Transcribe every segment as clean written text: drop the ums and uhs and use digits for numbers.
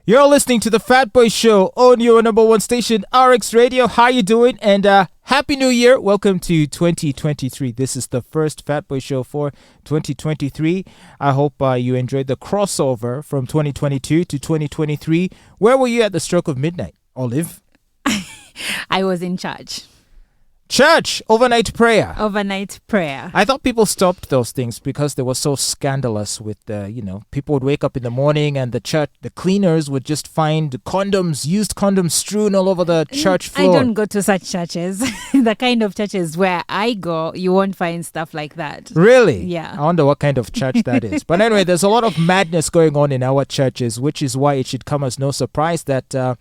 You're listening to the Fatboy Show on your number one station, RX Radio. How you doing? And Happy New Year. Welcome to 2023. This is the first Fatboy Show for 2023. I hope you enjoyed the crossover from 2022 to 2023. Where were you at the stroke of midnight, Olive? I was in church. Church, overnight prayer. Overnight prayer. I thought people stopped those things because they were so scandalous with people would wake up in the morning and the cleaners would just find used condoms strewn all over the church floor. I don't go to such churches. The kind of churches where I go, you won't find stuff like that. Really? Yeah. I wonder what kind of church that is. But anyway, there's a lot of madness going on in our churches, which is why it should come as no surprise that a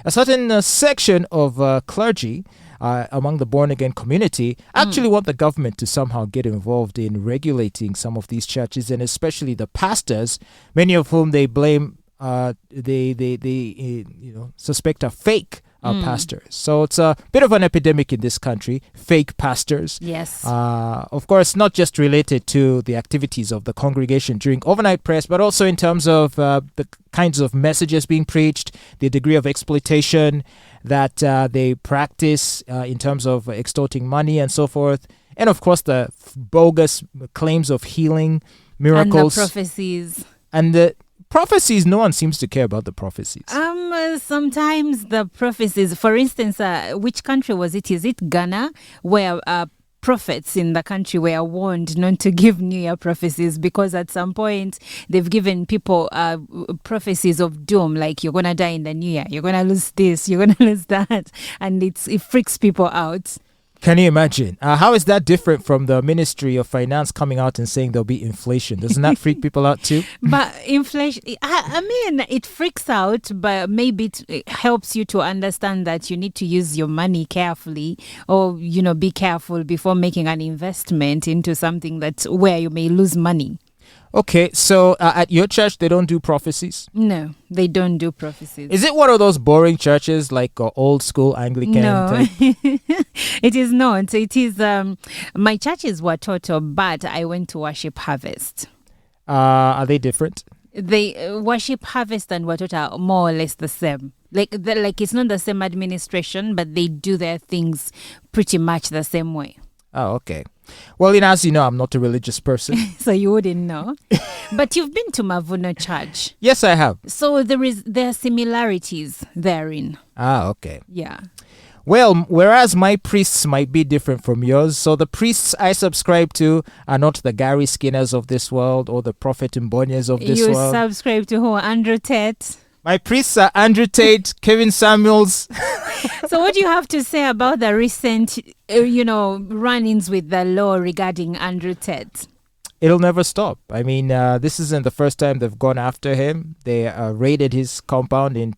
certain section of clergy among the born-again community actually want the government to somehow get involved in regulating some of these churches, and especially the pastors, many of whom they blame, they suspect are fake pastors. So it's a bit of an epidemic in this country, fake pastors. Yes. Of course, not just related to the activities of the congregation during overnight prayers, but also in terms of the kinds of messages being preached, the degree of exploitation that they practice in terms of extorting money and so forth. And of course, the bogus claims of healing, miracles. And the prophecies. And the prophecies, no one seems to care about the prophecies. Sometimes the prophecies, for instance, which country was it? Is it Ghana, where prophets in the country were warned not to give New Year prophecies because at some point they've given people prophecies of doom, like you're going to die in the New Year, you're going to lose this, you're going to lose that, and it freaks people out. Can you imagine? How is that different from the Ministry of Finance coming out and saying there'll be inflation? Doesn't that freak people out too? But inflation, I mean, it freaks out, but maybe it helps you to understand that you need to use your money carefully, or, be careful before making an investment into something where you may lose money. Okay, so at your church, they don't do prophecies? No, they don't do prophecies. Is it one of those boring churches like old school Anglican No, type? it is not. It is, my churches were total, but I went to Worship Harvest. Are they different? They Worship Harvest and Watoto are more or less the same. Like it's not the same administration, but they do their things pretty much the same way. Oh, okay. Well, as you know, I'm not a religious person. So you wouldn't know. But you've been to Mavuno Church. Yes, I have. So there are similarities therein. Ah, okay. Yeah. Well, whereas my priests might be different from yours, so the priests I subscribe to are not the Gary Skinners of this world or the Prophet Mbonyas of this world. You subscribe to who? Andrew Tate? My priests are Andrew Tate, Kevin Samuels. So what do you have to say about the recent, run-ins with the law regarding Andrew Tate? It'll never stop. I mean, this isn't the first time they've gone after him. They raided his compound in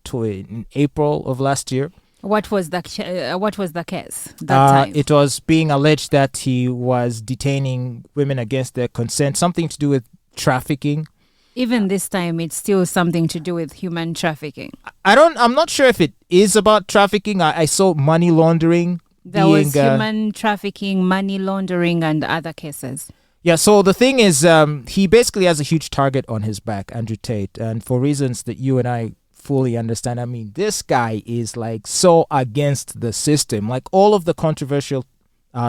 April of last year. What was the case that time? It was being alleged that he was detaining women against their consent, something to do with trafficking. Even this time, it's still something to do with human trafficking. I'm not sure if it is about trafficking. I saw money laundering. There was human trafficking, money laundering, and other cases. Yeah, so the thing is, he basically has a huge target on his back, Andrew Tate. And for reasons that you and I fully understand, I mean, this guy is like so against the system. Like all of the controversial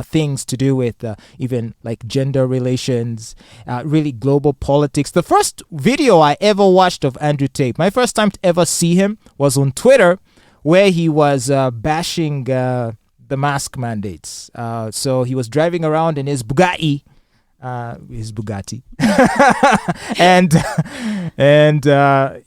things to do with even like gender relations, really global politics. The first video I ever watched of Andrew Tate, my first time to ever see him, was on Twitter, where he was bashing the mask mandates. So he was driving around in his Bugatti, and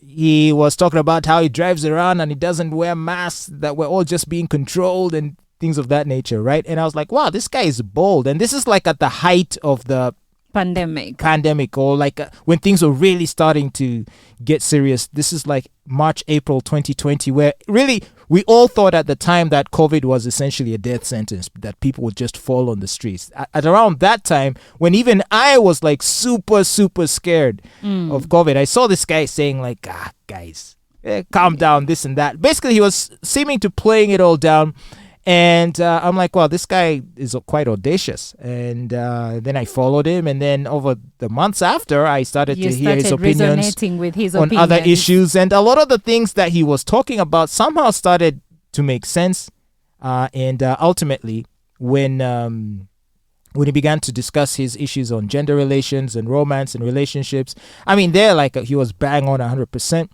he was talking about how he drives around and he doesn't wear masks, that we're all just being controlled and things of that nature, right? And I was like, wow, this guy is bold. And this is like at the height of the pandemic, or like when things were really starting to get serious. This is like March, April 2020, where really we all thought at the time that COVID was essentially a death sentence, that people would just fall on the streets. At around that time, when even I was like super, super scared of COVID, I saw this guy saying like, guys, calm down, this and that. Basically, he was seeming to playing it all down. And I'm like, well, this guy is quite audacious. And then I followed him. And then over the months after, I started to hear his opinions resonating with his on other issues. And a lot of the things that he was talking about somehow started to make sense. And ultimately, when he began to discuss his issues on gender relations and romance and relationships, I mean, he was bang on 100%.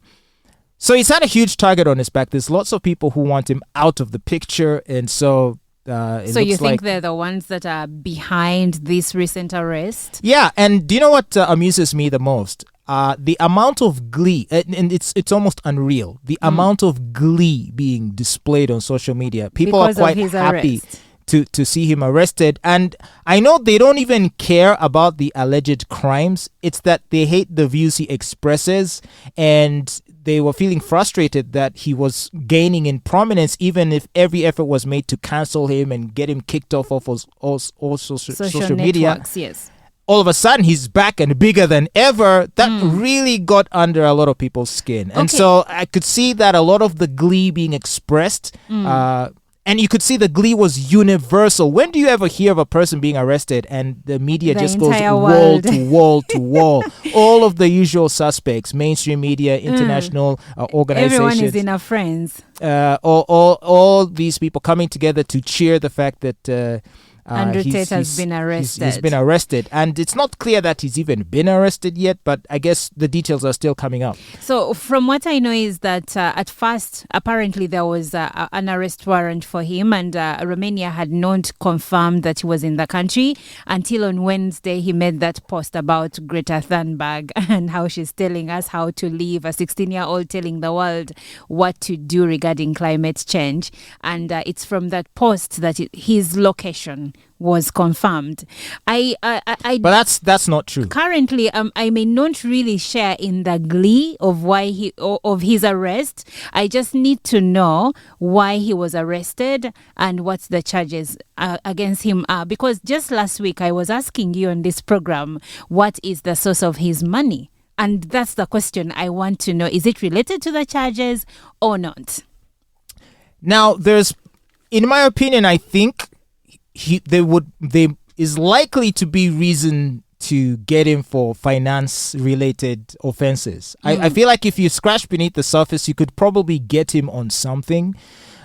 So he's had a huge target on his back. There's lots of people who want him out of the picture. And so so you think they're the ones that are behind this recent arrest? Yeah. And do you know what amuses me the most? The amount of glee, and it's almost unreal, the amount of glee being displayed on social media. People because are quite happy to see him arrested. And I know they don't even care about the alleged crimes. It's that they hate the views he expresses, and they were feeling frustrated that he was gaining in prominence, even if every effort was made to cancel him and get him kicked off of all social media. Yes. All of a sudden, he's back and bigger than ever. That really got under a lot of people's skin. And so I could see that a lot of the glee being expressed, and you could see the glee was universal. When do you ever hear of a person being arrested and the media just goes wall to wall to wall? All of the usual suspects, mainstream media, international organizations. Everyone is in our friends. All these people coming together to cheer the fact that Andrew Tate has been arrested. He's been arrested. And it's not clear that he's even been arrested yet, but I guess the details are still coming up. So from what I know is that at first, apparently there was an arrest warrant for him, and Romania had not confirmed that he was in the country until on Wednesday he made that post about Greta Thunberg and how she's telling us how to live, a 16-year-old telling the world what to do regarding climate change. And it's from that post that his location was confirmed. But that's not true. Currently, I may not really share in the glee of of his arrest. I just need to know why he was arrested and what the charges against him are. Because just last week I was asking you on this program, what is the source of his money? And that's the question I want to know. Is it related to the charges or not? Now, in my opinion, I think there is likely to be reason to get him for finance related offenses. I feel like if you scratch beneath the surface, you could probably get him on something.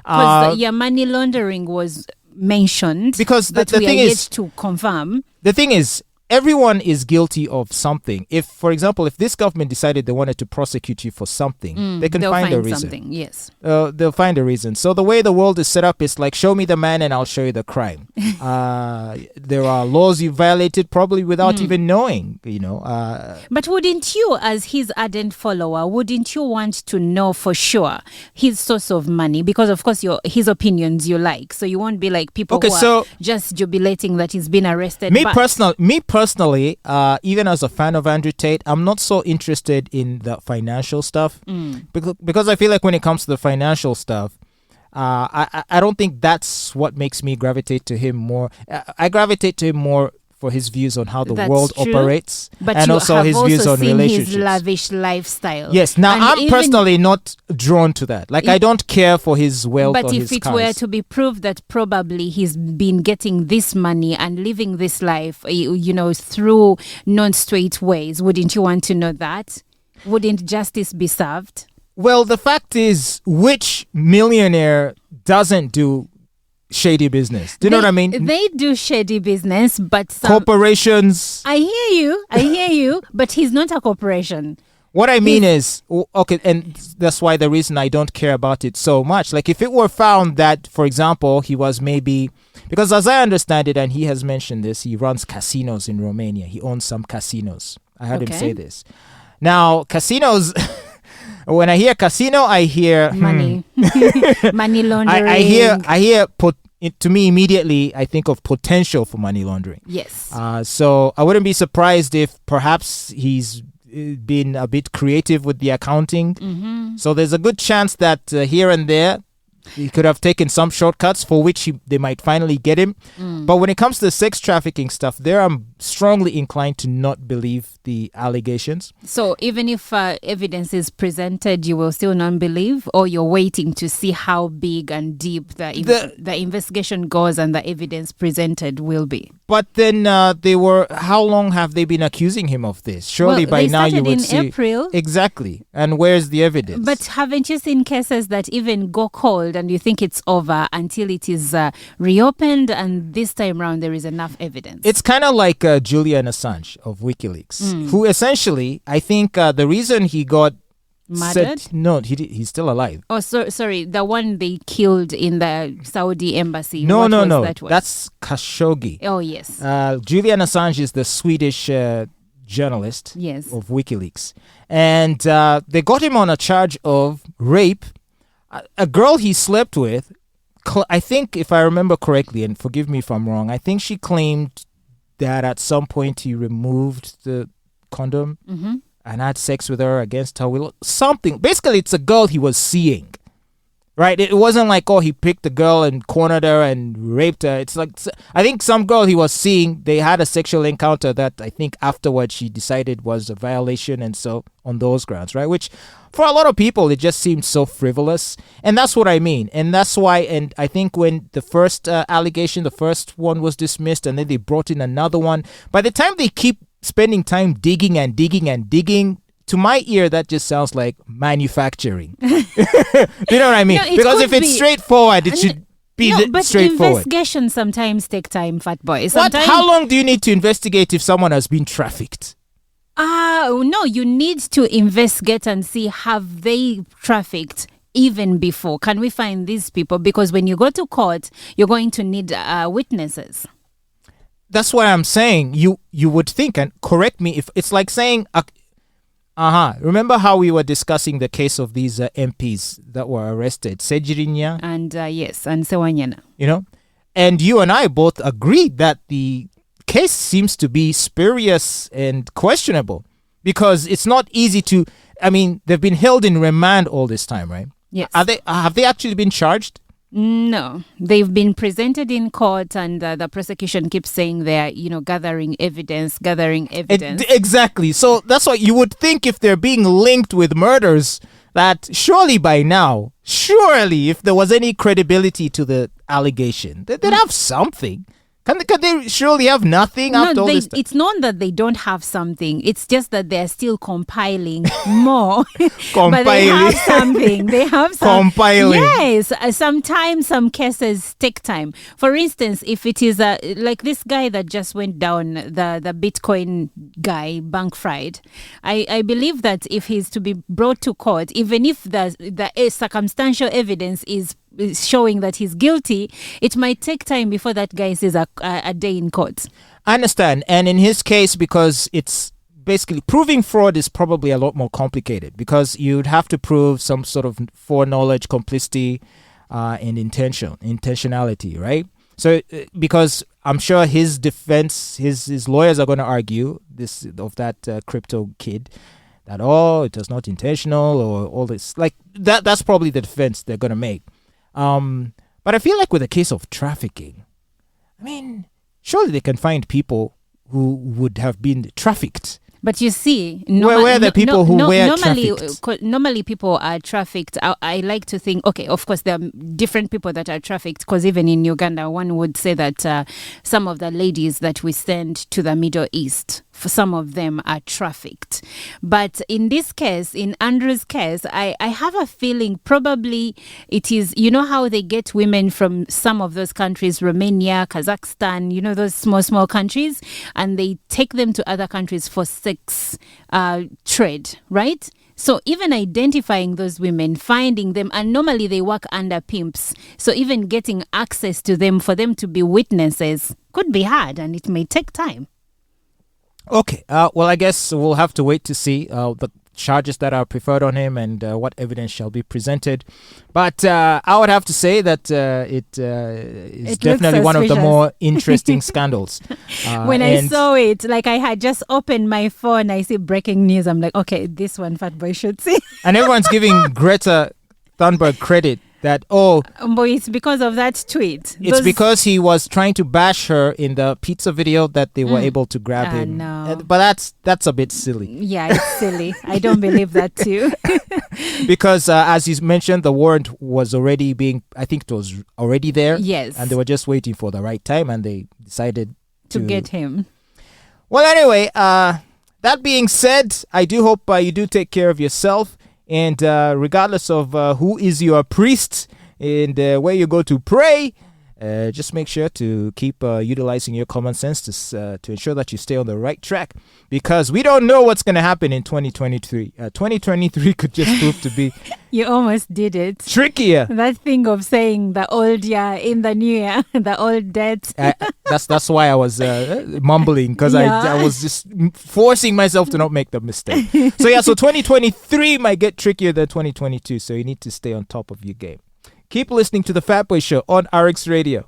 Because money laundering was mentioned, because but we are yet to confirm. The thing is, everyone is guilty of something. If, for example, if this government decided they wanted to prosecute you for something, they can find a reason. Something, yes. They'll find a reason. So the way the world is set up is like, show me the man and I'll show you the crime. There are laws you violated probably without even knowing, But wouldn't you, as his ardent follower, wouldn't you want to know for sure his source of money? Because, of course, his opinions you like. So you won't be like people who are just jubilating that he's been arrested. Personally, even as a fan of Andrew Tate, I'm not so interested in the financial stuff because I feel like when it comes to the financial stuff, I don't think that's what makes me gravitate to him more. I gravitate to him more for his views on how the world operates, and also his views on relationships. His lavish lifestyle. Yes. Now, I'm personally not drawn to that. Like, I don't care for his wealth or his cars. But if it were to be proved that probably he's been getting this money and living this life, through non-straight ways, wouldn't you want to know that? Wouldn't justice be served? Well, the fact is, which millionaire doesn't do shady business? Do you know what I mean? They do shady business, but corporations. I hear you, but he's not a corporation. What I mean is, okay, and that's why the reason I don't care about it so much. Like, if it were found that, for example, he was maybe, because as I understand it, and he has mentioned this, he runs casinos in Romania. He owns some casinos. I heard him say this. Now, casinos. When I hear casino, I hear money, money laundering. I hear. To me, immediately, I think of potential for money laundering. Yes. So I wouldn't be surprised if perhaps he's been a bit creative with the accounting. So there's a good chance that here and there, He could have taken some shortcuts for which they might finally get him. But when it comes to the sex trafficking stuff, there I'm strongly inclined to not believe the allegations. So even if evidence is presented, you will still not believe, or you're waiting to see how big and deep the investigation goes and the evidence presented will be. But then how long have they been accusing him of this? Surely by now you would see. in April. Exactly. And where's the evidence? But haven't you seen cases that even go cold and you think it's over until it is reopened, and this time around there is enough evidence? It's kind of like Julian Assange of WikiLeaks, who essentially, I think the reason he got murdered? He's still alive. Oh, sorry, the one they killed in the Saudi embassy. No. That one? That's Khashoggi. Oh, yes. Julian Assange is the Swedish journalist of WikiLeaks. And they got him on a charge of rape. A girl he slept with, I think, if I remember correctly, and forgive me if I'm wrong, I think she claimed that at some point he removed the condom and had sex with her against her will. Something. Basically, it's a girl he was seeing. Right? It wasn't like, he picked the girl and cornered her and raped her. It's like, I think some girl he was seeing, they had a sexual encounter that I think afterwards she decided was a violation, and so on those grounds, right? Which for a lot of people, it just seemed so frivolous. And that's what I mean. And that's why, and I think when the first allegation, the first one was dismissed, and then they brought in another one, by the time they keep spending time digging and digging and digging, to my ear, that just sounds like manufacturing. Do you know what I mean? No, because if it's straightforward, it should be but straightforward. Investigations sometimes take time, Fatboy. How long do you need to investigate if someone has been trafficked? No, you need to investigate and see, have they trafficked even before? Can we find these people? Because when you go to court, you're going to need witnesses. That's what I'm saying. You would think, and correct me if it's like saying, remember how we were discussing the case of these MPs that were arrested, Sejirinya? And and Sewanyana. You know? And you and I both agreed that the case seems to be spurious and questionable, because it's not easy to, they've been held in remand all this time, right? Yes. Have they actually been charged? No, they've been presented in court, and the prosecution keeps saying they're, gathering evidence. Exactly. So that's why you would think, if they're being linked with murders, that surely by now, if there was any credibility to the allegation, they'd have something. Can they surely have nothing after all this time? It's not that they don't have something. It's just that they're still compiling more. But they have something. They have something. Compiling. Yes. Sometimes some cases take time. For instance, if it is like this guy that just went down, the Bitcoin guy, Bank Fried, I believe that if he's to be brought to court, even if the circumstantial evidence is showing that he's guilty, it might take time before that guy sees a day in court. I understand. And in his case, because it's basically proving fraud is probably a lot more complicated, because you'd have to prove some sort of foreknowledge, complicity, and intentionality, right? So because I'm sure his defense, his lawyers are going to argue that crypto kid, that it was not intentional, or all this. Like that's probably the defense they're going to make. But I feel like with the case of trafficking, surely they can find people who would have been trafficked. But you see, where were the people who were trafficked? Normally people are trafficked. I like to think, okay, of course there are different people that are trafficked, because even in Uganda, one would say that some of the ladies that we send to the Middle East, for some of them are trafficked. But in this case, in Andrew's case, I have a feeling probably it is, how they get women from some of those countries, Romania, Kazakhstan, those small countries, and they take them to other countries for sex trade, right? So even identifying those women, finding them, and normally they work under pimps. So even getting access to them for them to be witnesses could be hard, and it may take time. Okay. Well, I guess we'll have to wait to see the charges that are preferred on him and what evidence shall be presented. But I would have to say that it is definitely one of the more interesting scandals. When I saw it, like I had just opened my phone, I see breaking news. I'm like, okay, this one Fatboy should see. And everyone's giving Greta Thunberg credit that, But it's because of that tweet. it's because he was trying to bash her in the pizza video that they were able to grab him. No. But that's a bit silly. Yeah, it's silly. I don't believe that too. Because as you mentioned, the warrant was already I think it was already there. Yes. And they were just waiting for the right time, and they decided to get him. Well, anyway, that being said, I do hope you do take care of yourself. And regardless of who is your priest and where you go to pray, just make sure to keep utilizing your common sense to ensure that you stay on the right track, because we don't know what's going to happen in 2023. 2023 could just prove to be You almost did it. trickier. That thing of saying the old year in the new year, the old debt. That's why I was mumbling, because I was just forcing myself to not make the mistake. So 2023 might get trickier than 2022, so you need to stay on top of your game. Keep listening to the Fatboy Show on RX Radio.